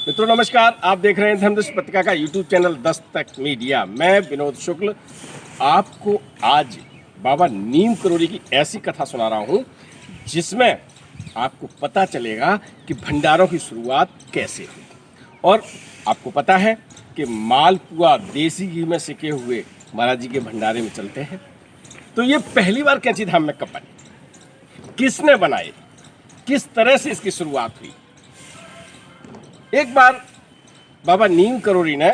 मित्रों नमस्कार, आप देख रहे हैं धर्मदर्श पत्रिका का यूट्यूब चैनल दस्तक मीडिया। मैं विनोद शुक्ल आपको आज बाबा नीम करोली की ऐसी कथा सुना रहा हूं जिसमें आपको पता चलेगा कि भंडारों की शुरुआत कैसे हुई। और आपको पता है कि मालपुआ देसी घी में सिके हुए महाराज जी के भंडारे में चलते हैं। तो ये पहली बार कैंची धाम में कब बने, किसने बनाए, किस तरह से इसकी शुरुआत हुई। एक बार बाबा नीम करोली ने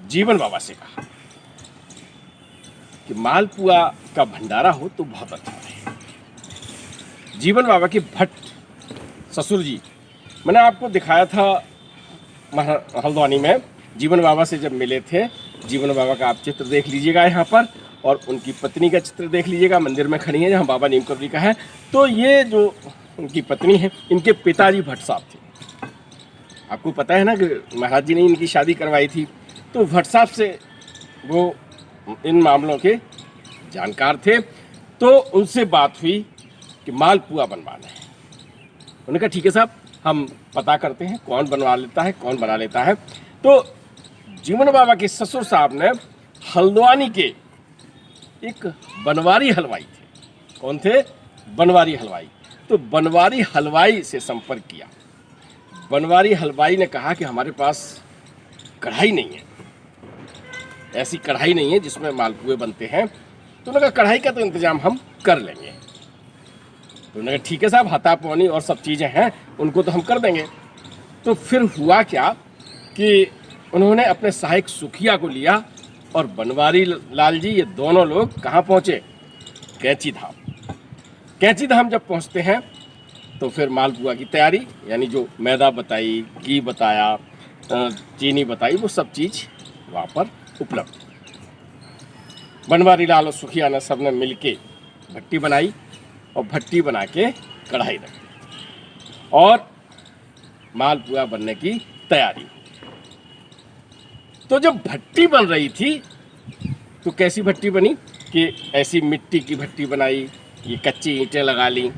जीवन बाबा से कहा कि मालपुआ का भंडारा हो तो बहुत अच्छा है। जीवन बाबा के भट्ट ससुर जी, मैंने आपको दिखाया था हल्द्वानी में, जीवन बाबा से जब मिले थे। जीवन बाबा का आप चित्र देख लीजिएगा यहाँ पर, और उनकी पत्नी का चित्र देख लीजिएगा, मंदिर में खड़ी है जहाँ बाबा नीम करोली का है। तो ये जो उनकी पत्नी है, इनके पिताजी भट्ट साहब थे। आपको पता है ना कि महाराज जी ने इनकी शादी करवाई थी, तो भट्ट साहब से वो इन मामलों के जानकार थे। तो उनसे बात हुई कि मालपुआ बनवाना है। उन्होंने कहा ठीक है साहब, हम पता करते हैं कौन बनवा लेता है, कौन बना लेता है। तो जीवन बाबा के ससुर साहब ने हल्द्वानी के एक बनवारी हलवाई थे। कौन थे? बनवारी हलवाई। तो बनवारी हलवाई से संपर्क किया। बनवारी हलवाई ने कहा कि हमारे पास कढ़ाई नहीं है, ऐसी कढ़ाई नहीं है जिसमें मालपुए बनते हैं। तो उन्होंने कहा कढ़ाई का तो इंतजाम हम कर लेंगे। तो उन्होंने कहा ठीक है साहब, हाथा पौनी और सब चीज़ें हैं, उनको तो हम कर देंगे। तो फिर हुआ क्या कि उन्होंने अपने सहायक सुखिया को लिया और बनवारी लाल जी, ये दोनों लोग कहाँ पहुँचे? कैंची धाम। कैंची धाम जब पहुँचते हैं तो फिर मालपुआ की तैयारी, यानी जो मैदा बताई, घी बताया, चीनी बताई, वो सब चीज़ वहाँ पर उपलब्ध। बनवारी लाल और सुखिया ने सब ने मिल के भट्टी बनाई और भट्टी बना के कढ़ाई रख दी और मालपुआ बनने की तैयारी। तो जब भट्टी बन रही थी तो कैसी भट्टी बनी कि ऐसी मिट्टी की भट्टी बनाई, ये कच्ची ईंटें लगा ली।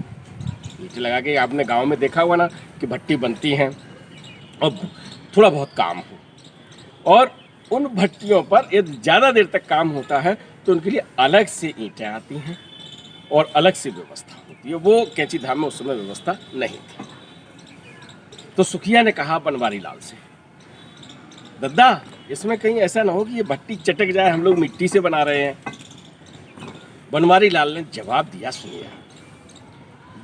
ईंटें लगा के आपने गांव में देखा हुआ ना कि भट्टी बनती हैं और थोड़ा बहुत काम हो। और उन भट्टियों पर यदि ज़्यादा देर तक काम होता है तो उनके लिए अलग से ईंटें आती हैं और अलग से व्यवस्था होती है। वो कैंची धाम में उस समय व्यवस्था नहीं थी। तो सुखिया ने कहा बनवारी लाल से, दद्दा इसमें कहीं ऐसा ना हो कि ये भट्टी चटक जाए, हम लोग मिट्टी से बना रहे हैं। बनवारी लाल ने जवाब दिया, सुनिए।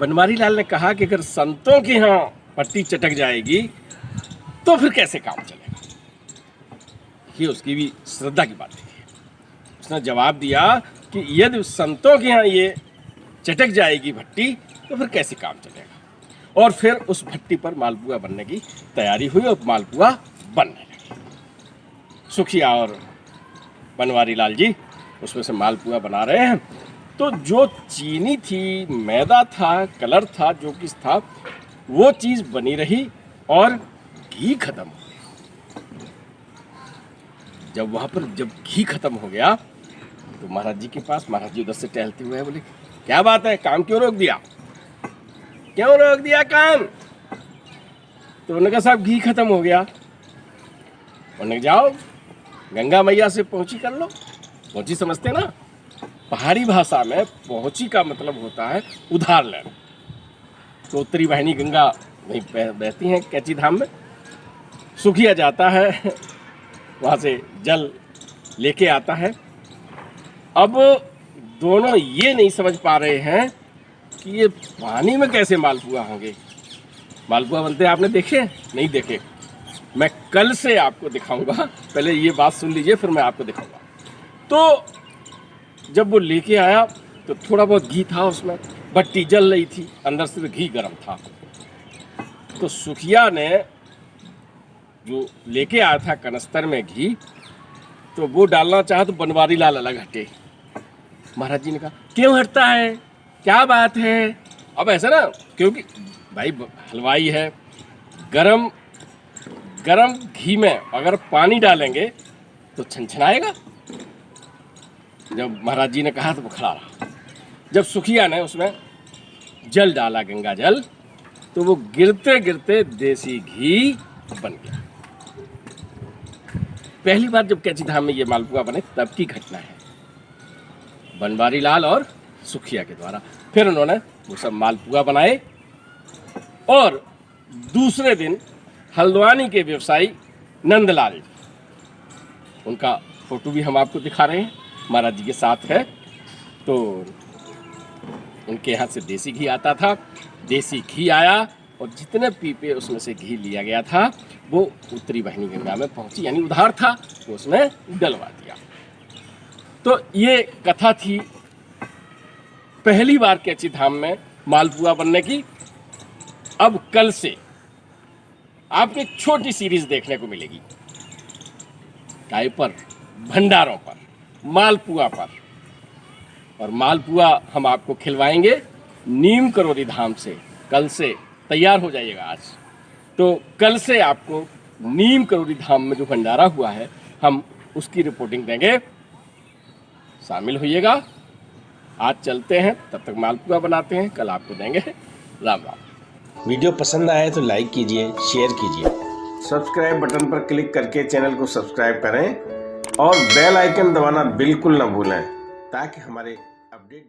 बनवारी लाल ने कहा कि अगर संतों के यहाँ भट्टी चटक जाएगी तो फिर कैसे काम चलेगा। ये उसकी भी श्रद्धा की बात है। उसने जवाब दिया कि यदि संतों के यहाँ ये चटक जाएगी भट्टी तो फिर कैसे काम चलेगा। और फिर उस भट्टी पर मालपुआ बनने की तैयारी हुई और मालपुआ बनने लगी। सुखिया और बनवारी लाल जी उसमें से मालपुआ बना रहे हैं। तो जो चीनी थी, मैदा था, कलर था, जो कुछ था, वो चीज़ बनी रही और घी खत्म हो गया। जब वहाँ पर घी खत्म हो गया तो महाराज जी के पास, महाराज जी उधर से टहलते हुए बोले क्या बात है, काम क्यों रोक दिया, क्यों रोक दिया काम? तो उन्होंने कहा साहब घी खत्म हो गया। उन्होंने जाओ गंगा मैया से पहुँची कर लो। पहुँची समझते ना, पहाड़ी भाषा में पहुँची का मतलब होता है उधार लेना। तो उत्तरी वाहिनी गंगा वहीं बहती हैं कैंची धाम में। सुखिया जाता है, वहाँ से जल लेके आता है। अब दोनों ये नहीं समझ पा रहे हैं कि ये पानी में कैसे मालपुआ होंगे। मालपुआ बनते आपने देखे? नहीं देखे। मैं कल से आपको दिखाऊंगा, पहले ये बात सुन लीजिए फिर मैं आपको दिखाऊंगा। तो जब वो लेके आया तो थोड़ा बहुत घी था उसमें, भट्टी जल रही थी, अंदर से घी गर्म था। तो सुखिया ने जो लेके आया था कनस्तर में घी, तो वो डालना चाहा तो बनवारी लाल अलग हटे। महाराज जी ने कहा क्यों हटता है, क्या बात है? अब ऐसा ना, क्योंकि भाई हलवाई है, गरम गरम घी में अगर पानी डालेंगे तो छनछनाएगा। जब महाराज जी ने कहा तो वो खड़ा रहा। जब सुखिया ने उसमें जल डाला, गंगा जल, तो वो गिरते गिरते देसी घी बन गया। पहली बार जब कैची धाम में ये मालपुआ बने तब की घटना है, बनवारी लाल और सुखिया के द्वारा। फिर उन्होंने वो सब मालपुआ बनाए और दूसरे दिन हल्द्वानी के व्यवसायी नंदलाल जी, उनका फोटो भी हम आपको दिखा रहे हैं, महाराज जी के साथ है। तो उनके यहाँ से देसी घी आता था, देसी घी आया और जितने पीपे उसमें से घी लिया गया था वो उत्तरी वाहिनी गंगा में पहुंची, यानी उधार था वो उसमें डलवा दिया। तो ये कथा थी पहली बार कैची धाम में मालपुआ बनने की। अब कल से आपको एक छोटी सीरीज देखने को मिलेगी, काय पर, भंडारों पर, मालपुआ पर। और मालपुआ हम आपको खिलवाएंगे नीम करोली धाम से। कल से तैयार हो जाइएगा आज। तो कल से आपको नीम करोली धाम में जो भंडारा हुआ है हम उसकी रिपोर्टिंग देंगे, शामिल होइएगा। आज चलते हैं, तब तक मालपुआ बनाते हैं, कल आपको देंगे। राम राम। वीडियो पसंद आए तो लाइक कीजिए, शेयर कीजिए। सब्सक्राइब बटन पर क्लिक करके चैनल को सब्सक्राइब करें और बेल आइकन दबाना बिल्कुल ना भूलें ताकि हमारे अपडेट